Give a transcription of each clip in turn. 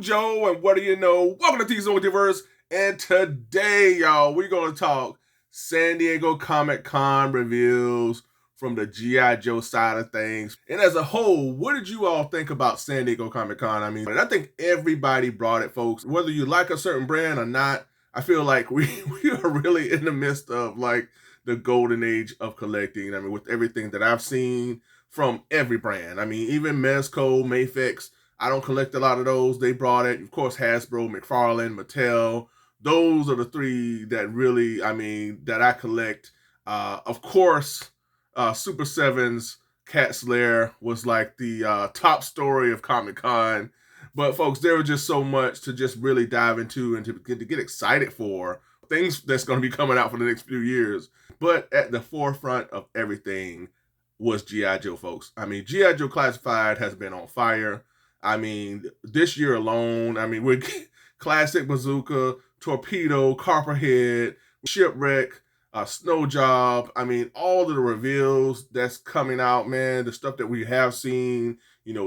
Joe, and what do you know? Welcome to T-Zone Diverse, and today, y'all, we're going to talk San Diego Comic-Con reviews from the G.I. Joe side of things. And as a whole, what did you all think about San Diego Comic-Con? I think everybody brought it, folks. Whether you like a certain brand or not, I feel like we are really in the midst of, like, the golden age of collecting. With everything that I've seen from every brand. Even Mezco, Mafex, I don't collect a lot of those. They brought it. Of course, Hasbro, McFarlane, Mattel. Those are the three that really, that I collect. Of course, Super 7's Cat's Lair was like the top story of Comic-Con. But folks, there was just so much to just really dive into and to get excited for. Things that's going to be coming out for the next few years. But at the forefront of everything was G.I. Joe, folks. G.I. Joe Classified has been on fire. This year alone, with Classic Bazooka, Torpedo, Copperhead, Shipwreck, Snow Job. All of the reveals that's coming out, man. The stuff that we have seen,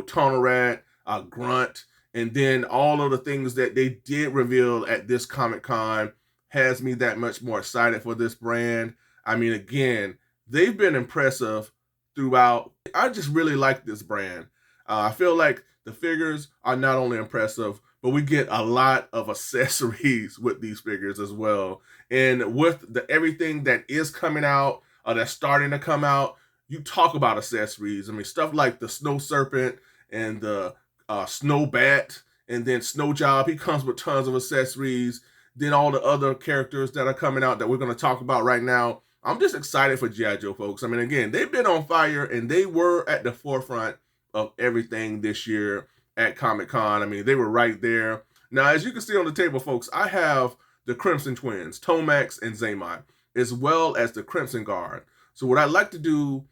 Tunnel Rat, Grunt, and then all of the things that they did reveal at this Comic-Con has me that much more excited for this brand. Again, they've been impressive throughout. I just really like this brand. I feel like the figures are not only impressive, but we get a lot of accessories with these figures as well. And with everything that is coming out, that's starting to come out, you talk about accessories. Stuff like the Snow Serpent and the Snow Bat, and then Snow Job. He comes with tons of accessories. Then all the other characters that are coming out that we're going to talk about right now. I'm just excited for G.I. Joe, folks. Again, they've been on fire, and they were at the forefront of everything this year at Comic-Con. They were right there. Now, as you can see on the table, folks, I have the Crimson Twins, Tomax and Zaymot, as well as the Crimson Guard. So what I'd like to do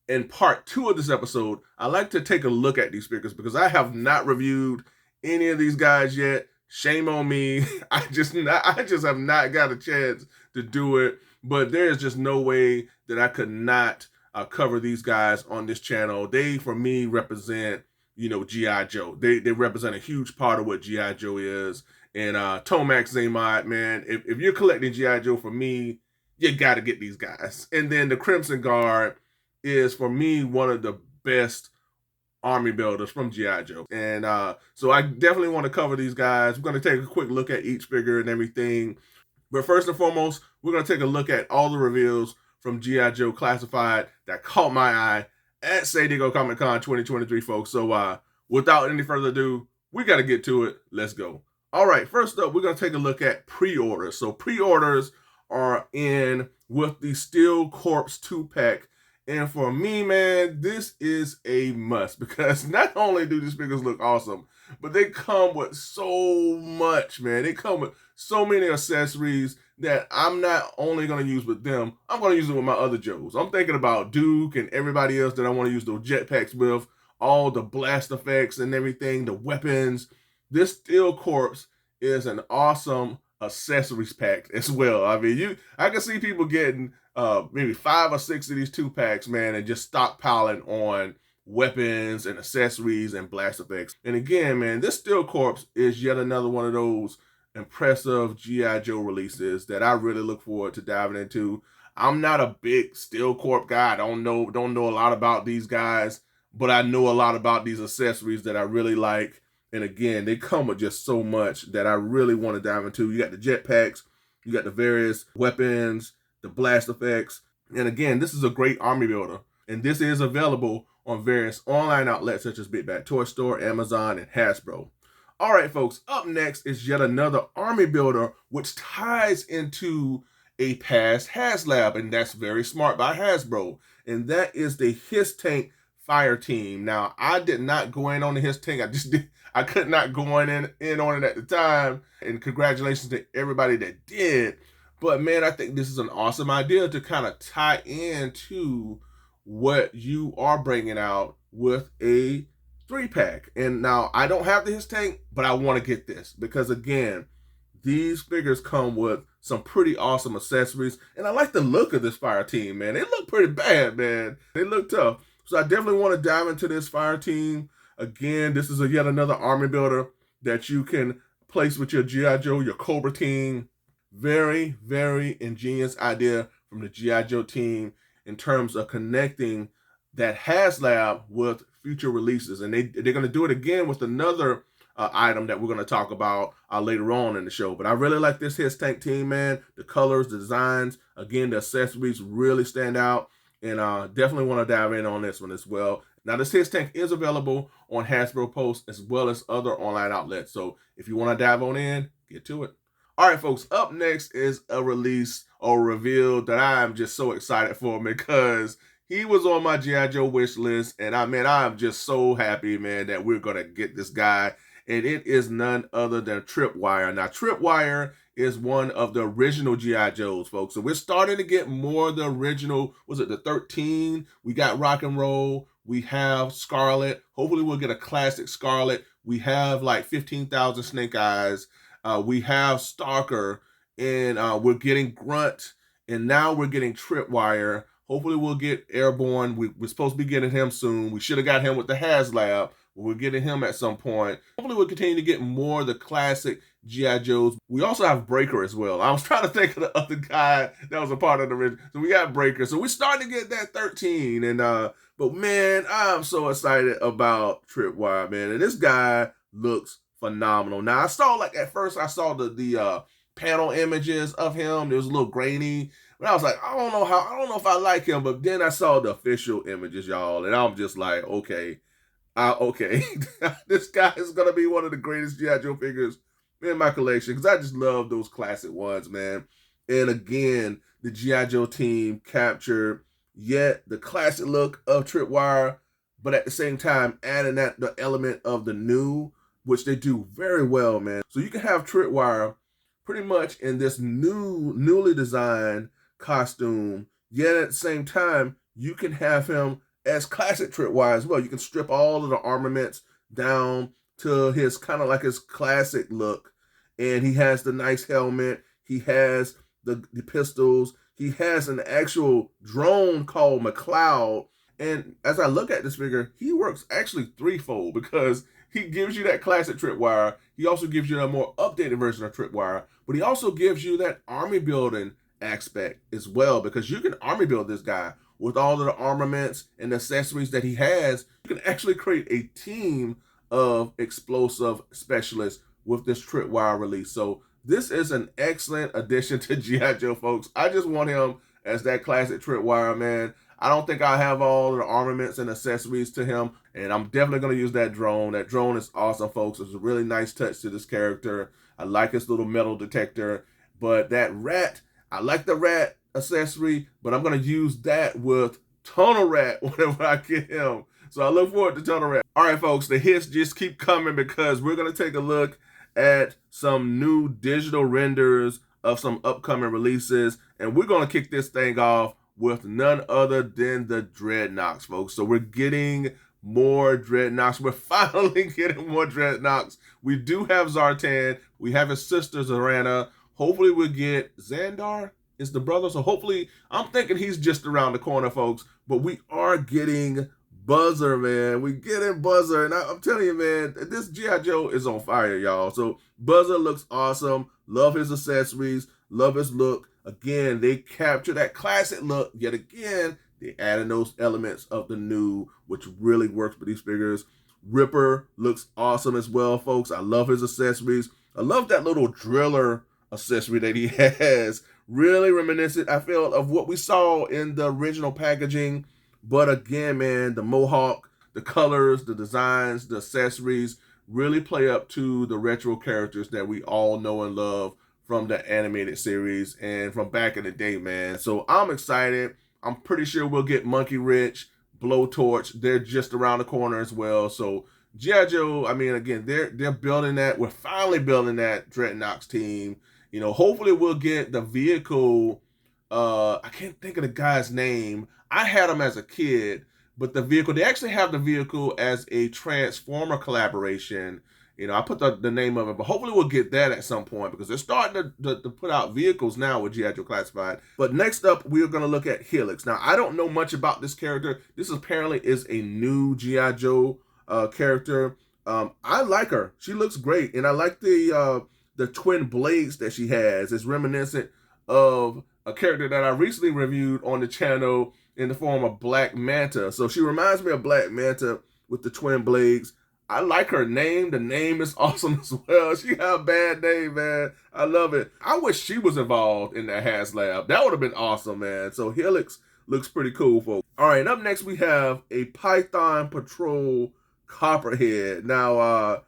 in part 2 of this episode, I like to take a look at these figures because I have not reviewed any of these guys yet. Shame on me. I just have not got a chance to do it. But there's just no way that I could not cover these guys on this channel. They, for me, represent, G.I. Joe. They represent a huge part of what G.I. Joe is. And Tomax, Zaymot, man, if you're collecting G.I. Joe, for me, you got to get these guys. And then the Crimson Guard is, for me, one of the best army builders from G.I. Joe. And so I definitely want to cover these guys. We're going to take a quick look at each figure and everything. But first and foremost, we're going to take a look at all the reveals from G.I. Joe Classified that caught my eye at San Diego Comic-Con 2023, folks. So without any further ado, we got to get to it. Let's go. All right, first up, we're going to take a look at pre-orders. So pre-orders are in with the Steel Corps 2-pack. And for me, man, this is a must because not only do these figures look awesome, but they come with so much, man. They come with so many accessories that I'm not only going to use with them, I'm going to use them with my other Joes. I'm thinking about Duke and everybody else that I want to use those jetpacks with, all the blast effects and everything, the weapons. This Steel Corps is an awesome accessories pack as well. I can see people getting maybe 5 or 6 of these 2-packs, man, and just stockpiling on weapons and accessories and blast effects. And again, man, this Steel Corps is yet another one of those impressive G.I. Joe releases that I really look forward to diving into. I'm not a big Steel Corps guy. I don't know a lot about these guys, but I know a lot about these accessories that I really like. And again, they come with just so much that I really want to dive into. You got the jetpacks, you got the various weapons, the blast effects. And again, this is a great army builder. And this is available on various online outlets such as Big Bad Toy Store, Amazon, and Hasbro. All right, folks, up next is yet another army builder which ties into a past HasLab, and that's very smart by Hasbro. And that is the His Tank Fire Team. Now, I did not go in on the His Tank. I could not go in on it at the time. And congratulations to everybody that did. But man, I think this is an awesome idea to kind of tie into what you are bringing out with a 3-pack. And now I don't have the His Tank, but I want to get this because again, these figures come with some pretty awesome accessories. And I like the look of this fire team, man. They look pretty bad, man. They look tough. So I definitely want to dive into this fire team. Again, this is yet another army builder that you can place with your G.I. Joe, your Cobra team. Very, very ingenious idea from the G.I. Joe team in terms of connecting that HasLab with future releases. And they're going to do it again with another item that we're going to talk about later on in the show. But I really like this His Tank team, man. The colors, the designs, again, the accessories really stand out. And definitely want to dive in on this one as well. Now, this His Tank is available on Hasbro Post as well as other online outlets. So if you want to dive on in, get to it. All right, folks, up next is a release or reveal that I am just so excited for because he was on my G.I. Joe wish list. And I'm just so happy, man, that we're going to get this guy. And it is none other than Tripwire. Now, Tripwire is one of the original G.I. Joes, folks. So we're starting to get more of the original, was it the 13? We got Rock and Roll. We have Scarlet. Hopefully we'll get a classic Scarlet. We have like 15,000 Snake Eyes. We have Stalker, and we're getting Grunt, and now we're getting Tripwire. Hopefully we'll get Airborne. We're supposed to be getting him soon. We should have got him with the HasLab, but we're getting him at some point. Hopefully we'll continue to get more of the classic G.I. Joes. We also have Breaker as well. I was trying to think of the other guy that was a part of the original. So we got Breaker. So we're starting to get that 13. And but man, I'm so excited about Tripwire, man. And this guy looks phenomenal. Now I saw, like, at first I saw the panel images of him. It was a little grainy. But I was like, I don't know if I like him. But then I saw the official images, y'all, and I'm just like, okay, this guy is gonna be one of the greatest G.I. Joe figures in my collection because I just love those classic ones, man. And again, the G.I. Joe team captured yet the classic look of Tripwire, but at the same time adding that the element of the new, which they do very well, man. So you can have Tripwire pretty much in this newly designed costume, yet at the same time, you can have him as classic Tripwire as well. You can strip all of the armaments down to his kind of like his classic look. And he has the nice helmet. He has the pistols. He has an actual drone called McCloud. And as I look at this figure, he works actually threefold because he gives you that classic Tripwire. He also gives you a more updated version of Tripwire, but he also gives you that army building aspect as well, because you can army build this guy with all of the armaments and accessories that he has. You can actually create a team of explosive specialists with this Tripwire release. So this is an excellent addition to G.I. Joe, folks. I just want him as that classic Tripwire, man. I don't think I'll have all of the armaments and accessories to him, and I'm definitely going to use that drone. That drone is awesome, folks. It's a really nice touch to this character. I like his little metal detector, but that rat, I like the rat accessory, but I'm going to use that with Tunnel Rat whenever I get him. So I look forward to Tunnel Rat. All right, folks, the hits just keep coming because we're going to take a look at some new digital renders of some upcoming releases, and we're going to kick this thing off with none other than the Dreadnoks, folks. So we're getting more Dreadnoks. We're finally getting more Dreadnoks. We do have Zartan. We have his sister, Zarana. Hopefully we'll get Xandar is the brother. So hopefully, I'm thinking he's just around the corner, folks. But we are getting Buzzer, man. We getting Buzzer. And I'm telling you, man, this G.I. Joe is on fire, y'all. So Buzzer looks awesome. Love his accessories. Love his look. Again, they capture that classic look. Yet again, they added those elements of the new, which really works for these figures. Ripper looks awesome as well, folks. I love his accessories. I love that little driller accessory that he has. Really reminiscent, I feel, of what we saw in the original packaging. But again, man, the Mohawk, the colors, the designs, the accessories really play up to the retro characters that we all know and love from the animated series and from back in the day, man. So I'm excited. I'm pretty sure we'll get Monkey Wrench, Blowtorch. They're just around the corner as well. So G.I. Joe, I mean, again, they're building that. We're finally building that Dreadnoks team. You know, hopefully we'll get the vehicle. I can't think of the guy's name. I had him as a kid, but the vehicle, they actually have the vehicle as a Transformer collaboration. You know, I put the name of it, but hopefully we'll get that at some point because they're starting to put out vehicles now with G.I. Joe Classified. But next up, we're going to look at Helix. Now, I don't know much about this character. This apparently is a new G.I. Joe character, I like her. She looks great, and I like the twin blades that she has. It's reminiscent of a character that I recently reviewed on the channel in the form of Black Manta. So she reminds me of Black Manta with the twin blades. I like her name. The name is awesome as well. She got a bad name, man. I love it. I wish she was involved in that HasLab. That would have been awesome, man. So Helix looks pretty cool, folks. All right, up next we have a Python Patrol Copperhead. Now,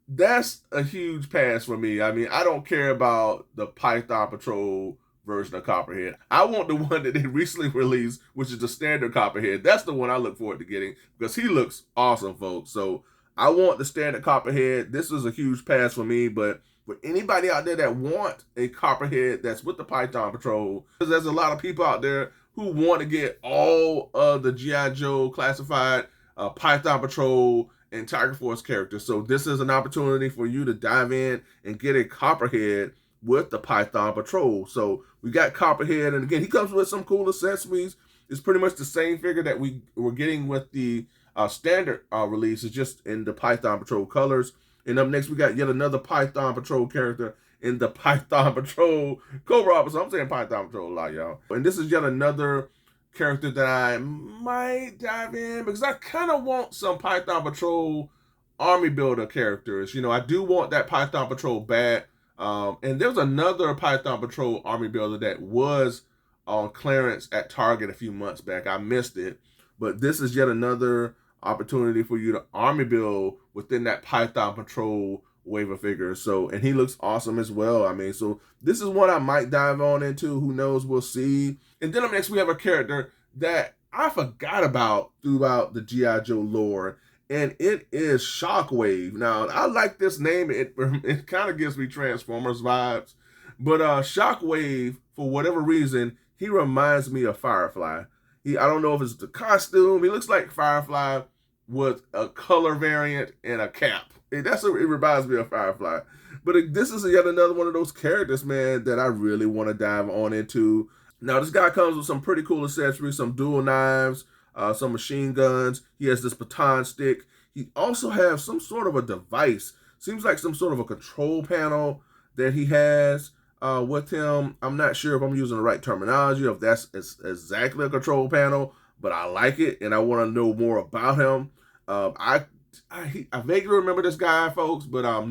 that's a huge pass for me. I mean, I don't care about the Python Patrol version of Copperhead. I want the one that they recently released, which is the standard Copperhead. That's the one I look forward to getting because he looks awesome, folks. So I want the standard Copperhead. This is a huge pass for me, but for anybody out there that want a Copperhead that's with the Python Patrol, because there's a lot of people out there who want to get all of the G.I. Joe classified Python Patrol and Tiger Force characters. So this is an opportunity for you to dive in and get a Copperhead with the Python Patrol. So we got Copperhead, and again, he comes with some cool accessories. It's pretty much the same figure that we were getting with the standard release. It's just in the Python Patrol colors. And up next, we got yet another Python Patrol character in the Python Patrol Cobra Officer. I'm saying Python Patrol a lot, y'all. And this is yet another character that I might dive in because I kind of want some Python Patrol army builder characters. You know, I do want that Python Patrol bat. And there's another Python Patrol army builder that was on clearance at Target a few months back. I missed it. But this is yet another opportunity for you to army build within that Python Patrol wave of figures. So, and he looks awesome as well. I mean, so this is one I might dive on into. Who knows? We'll see. And then up next, we have a character that I forgot about throughout the G.I. Joe lore, and it is Shockwave. Now, I like this name. It kind of gives me Transformers vibes. But Shockwave, for whatever reason, he reminds me of Firefly. I don't know if it's the costume. He looks like Firefly with a color variant and a cap. It reminds me of Firefly. But this is yet another one of those characters, man, that I really want to dive on into. Now, this guy comes with some pretty cool accessories, some dual knives, some machine guns. He has this baton stick. He also has some sort of a device. Seems like some sort of a control panel that he has with him. I'm not sure if I'm using the right terminology, if that's exactly a control panel, but I like it, and I want to know more about him. I vaguely remember this guy, folks, but I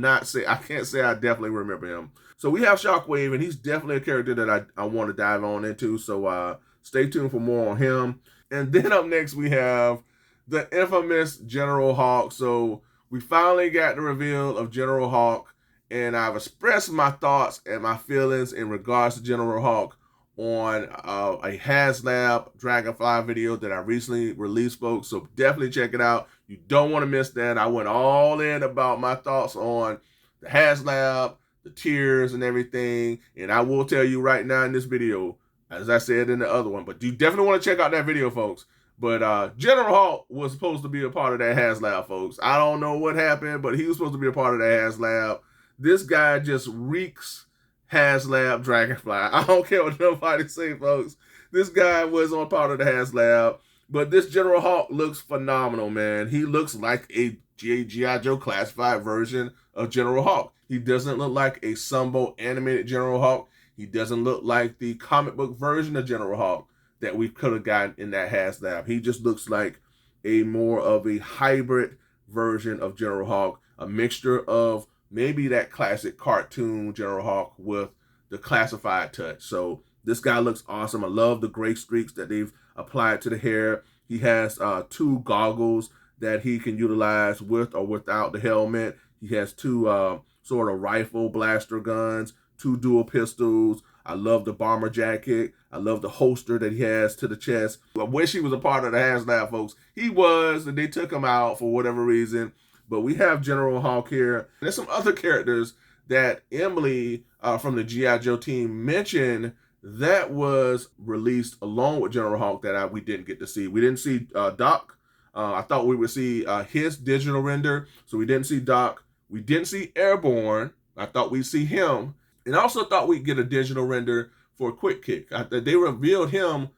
can't say I definitely remember him. So we have Shockwave, and he's definitely a character that I want to dive on into. So stay tuned for more on him. And then up next, we have the infamous General Hawk. So we finally got the reveal of General Hawk, and I've expressed my thoughts and my feelings in regards to General Hawk on a HasLab Dragonfly video that I recently released, folks. So definitely check it out. You don't want to miss that. I went all in about my thoughts on the HasLab, the tiers, and everything. And I will tell you right now in this video, as I said in the other one, but you definitely want to check out that video, folks. But General Hawk was supposed to be a part of that HasLab, folks. I don't know what happened, but he was supposed to be a part of that HasLab. This guy just reeks HasLab Dragonfly. I don't care what nobody say, folks. This guy was on part of the HasLab. But this General Hawk looks phenomenal, man. He looks like a G.I. Joe classified version of General Hawk. He doesn't look like a Sunbow animated General Hawk. He doesn't look like the comic book version of General Hawk that we could have gotten in that HasLab. He just looks like a more of a hybrid version of General Hawk, a mixture of maybe that classic cartoon General Hawk with the classified touch. So this guy looks awesome. I love the gray streaks that they've applied to the hair. He has 2 goggles that he can utilize with or without the helmet. He has 2 sort of rifle blaster guns, 2 dual pistols. I love the bomber jacket. I love the holster that he has to the chest. I wish he was a part of the HasLab, folks. He was, and they took him out for whatever reason. But we have General Hawk here. There's some other characters that Emily from the G.I. Joe team mentioned that was released along with General Hawk that we didn't get to see. We didn't see Doc. I thought we would see his digital render. So we didn't see Doc. We didn't see Airborne. I thought we'd see him. And I also thought we'd get a digital render for Quick Kick. They revealed him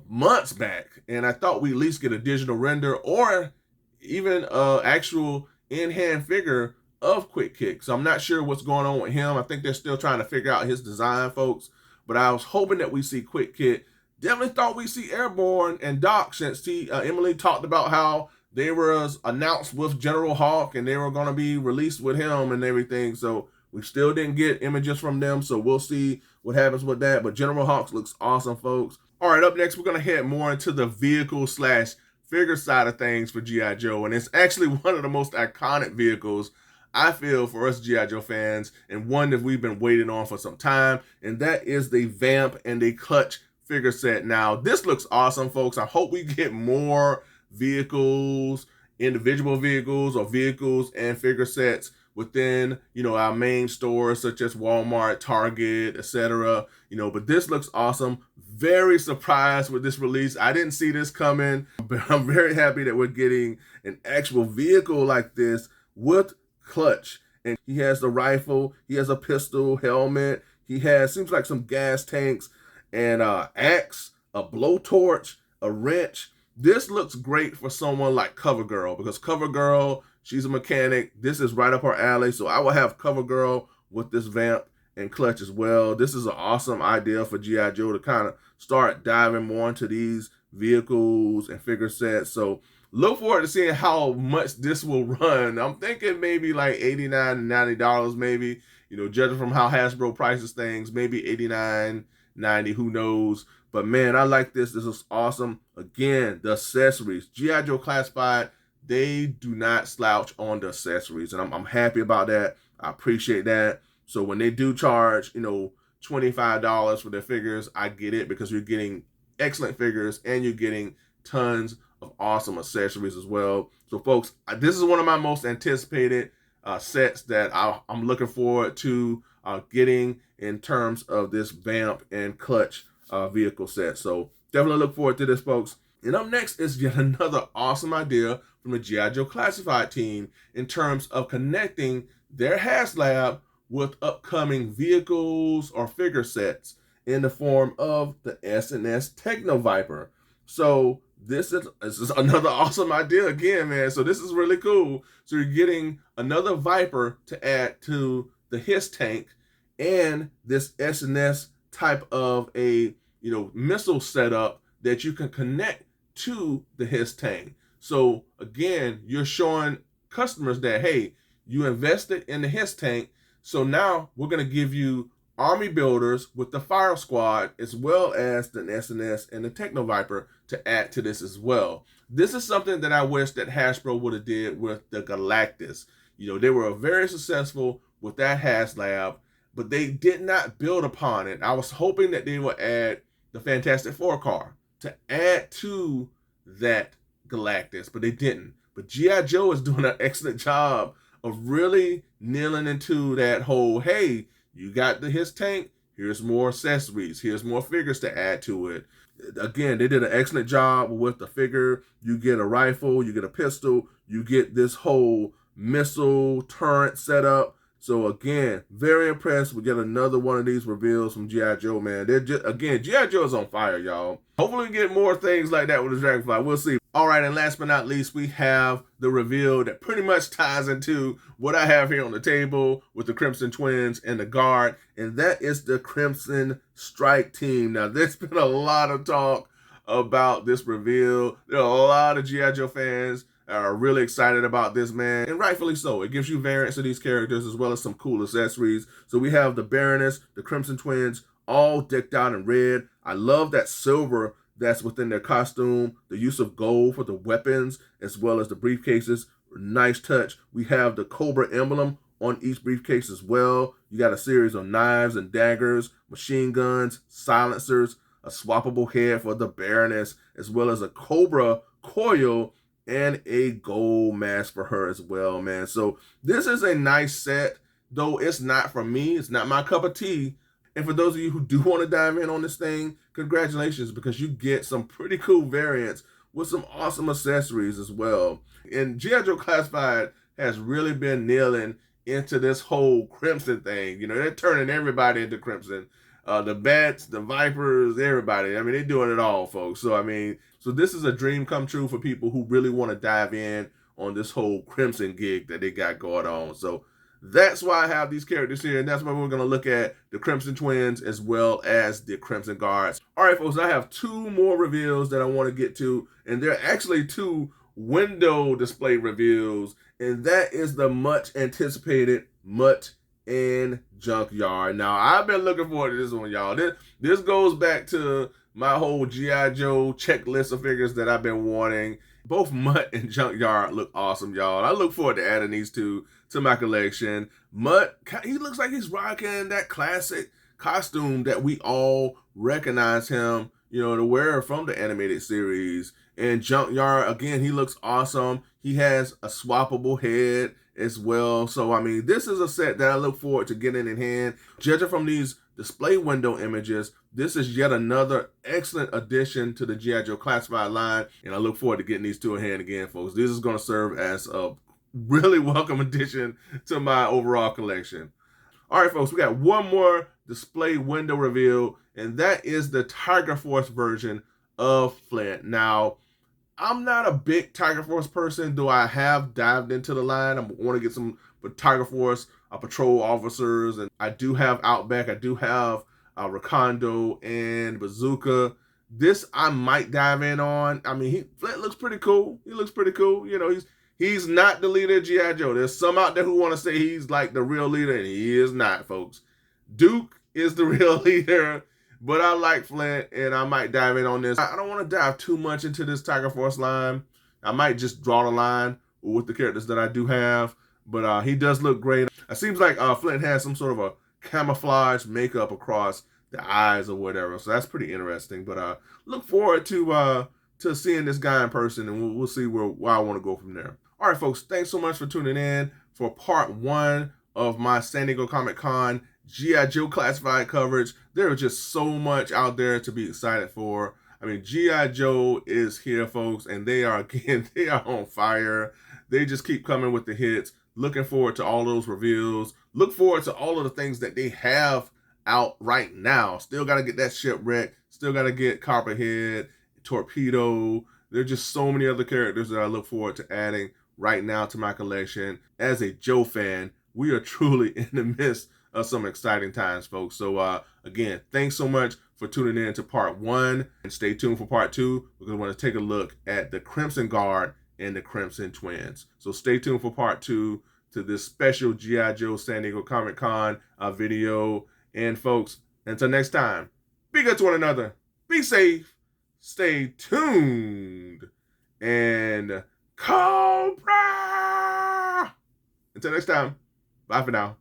months back. And I thought we'd at least get a digital render or even actual in-hand figure of Quick Kick. So I'm not sure what's going on with him. I think they're still trying to figure out his design, folks. But I was hoping that we see Quick Kick. Definitely thought we'd see Airborne and Doc, since Emily talked about how they were announced with General Hawk and they were going to be released with him and everything. So we still didn't get images from them. So we'll see what happens with that. But General Hawk looks awesome, folks. All right, up next, we're going to head more into the vehicle / figure side of things for G.I. Joe. And it's actually one of the most iconic vehicles, I feel, for us G.I. Joe fans, and one that we've been waiting on for some time. And that is the Vamp and the Clutch figure set. Now, this looks awesome, folks. I hope we get more vehicles, individual vehicles, or vehicles and figure sets within, our main stores such as Walmart, Target, etc. But this looks awesome. Very surprised with this release. I didn't see this coming, but I'm very happy that we're getting an actual vehicle like this with Clutch. And he has the rifle, he has a pistol, helmet, he has, seems like some gas tanks, and axe, a blowtorch, a wrench. This looks great for someone like CoverGirl, because CoverGirl, she's a mechanic. This is right up her alley. So I will have CoverGirl with this Vamp and Clutch as well. This is an awesome idea for G.I. Joe to kind of start diving more into these vehicles and figure sets. So look forward to seeing how much this will run. I'm thinking maybe like $89 to $90 maybe. Judging from how Hasbro prices things, maybe $89, $90, who knows. But man, I like this. This is awesome. Again, the accessories. G.I. Joe Classified, they do not slouch on the accessories. And I'm happy about that. I appreciate that. So when they do charge, $25 for their figures, I get it, because you're getting excellent figures and you're getting tons of awesome accessories as well. So folks, this is one of my most anticipated sets that I'm looking forward to getting in terms of this Vamp and Clutch vehicle set. So definitely look forward to this, folks. And up next is yet another awesome idea from the G.I. Joe Classified team in terms of connecting their HasLab with upcoming vehicles or figure sets in the form of the S&S Techno Viper. So this is another awesome idea again, man. So this is really cool. So you're getting another Viper to add to the HISS tank and this S&S type of a missile setup that you can connect to the HISS tank. So again, you're showing customers that, hey, you invested in the HISS tank, so now we're going to give you army builders with the Fire Squad as well as the S&S and the Techno Viper to add to this as well. This is something that I wish that Hasbro would have did with the Galactus. They were very successful with that HasLab, but they did not build upon it. I was hoping that they would add the Fantastic Four car to add to that Galactus, but they didn't. But G.I. Joe is doing an excellent job of really nailing into that whole, hey, you got the HISS tank, here's more accessories, here's more figures to add to it. Again, they did an excellent job with the figure. You get a rifle, you get a pistol, you get this whole missile turret setup. So again, very impressed. We get another one of these reveals from G.I. Joe, man. They're just, again, G.I. Joe is on fire, y'all. Hopefully we get more things like that with the Dragonfly. We'll see. All right, and last but not least, we have the reveal that pretty much ties into what I have here on the table with the Crimson Twins and the Guard, and that is the Crimson Strike team. Now, there's been a lot of talk about this reveal. There are a lot of G.I. Joe fans are really excited about this, man, and rightfully so. It gives you variants of these characters as well as some cool accessories. So we have the Baroness, the Crimson Twins, all decked out in red. I love that silver that's within their costume, the use of gold for the weapons as well as the briefcases. Nice touch. We have the Cobra emblem on each briefcase as well. You got a series of knives and daggers, machine guns, silencers, a swappable head for the Baroness, as well as a Cobra coil and a gold mask for her as well, man. So this is a nice set, though it's not for me. It's not my cup of tea. And for those of you who do want to dive in on this thing, congratulations, because you get some pretty cool variants with some awesome accessories as well. And G.I. Joe Classified has really been nailing into this whole Crimson thing. They're turning everybody into Crimson. The Bats, the Vipers, everybody. They're doing it all, folks. So, so this is a dream come true for people who really want to dive in on this whole Crimson gig that they got going on. So that's why I have these characters here, and that's why we're going to look at the Crimson Twins as well as the Crimson Guards. All right, folks, I have two more reveals that I want to get to, and they're actually two window display reveals, and that is the much anticipated Mutt and Junkyard. Now, I've been looking forward to this one, y'all. This goes back to my whole G.I. Joe checklist of figures that I've been wanting. Both Mutt and Junkyard look awesome, y'all. I look forward to adding these two to my collection. Mutt, he looks like he's rocking that classic costume that we all recognize him, to wear from the animated series. And Junkyard, again, he looks awesome. He has a swappable head as well. So, I mean, this is a set that I look forward to getting in hand. Judging from these display window images, this is yet another excellent addition to the G.I. Joe Classified line, and I look forward to getting these two in hand again, folks. This is going to serve as a really welcome addition to my overall collection. All right, folks, we got one more display window reveal, and that is the Tiger Force version of Flint. Now, I'm not a big Tiger Force person, though I have dived into the line. I want to get some Tiger Force patrol officers, and I do have Outback, I do have Recondo and Bazooka. This I might dive in on. I mean, Flint looks pretty cool. He looks pretty cool. He's not the leader of G.I. Joe. There's some out there who want to say he's like the real leader, and he is not, folks. Duke is the real leader, but I like Flint, and I might dive in on this. I don't want to dive too much into this Tiger Force line. I might just draw the line with the characters that I do have, but he does look great. It seems like Flint has some sort of a camouflage makeup across the eyes or whatever, so that's pretty interesting. But look forward to seeing this guy in person, and we'll see where I want to go from there. All right, folks, thanks so much for tuning in for part one of my San Diego Comic-Con G.I. Joe Classified coverage. There is just so much out there to be excited for. I mean, G.I. Joe is here, folks, and they are on fire. They just keep coming with the hits. Looking forward to all those reveals. Look forward to all of the things that they have out right now. Still got to get that Shipwreck. Still got to get Copperhead, Torpedo. There are just so many other characters that I look forward to adding right now to my collection. As a Joe fan, we are truly in the midst of some exciting times, folks. So again, thanks so much for tuning in to part one, and stay tuned for part two, because we're going to take a look at the Crimson Guard and the Crimson Twins. So stay tuned for part two to this special G.I. Joe San Diego Comic-Con video. And folks, until next time, be good to one another, be safe, stay tuned, and Cobra! Until next time, bye for now.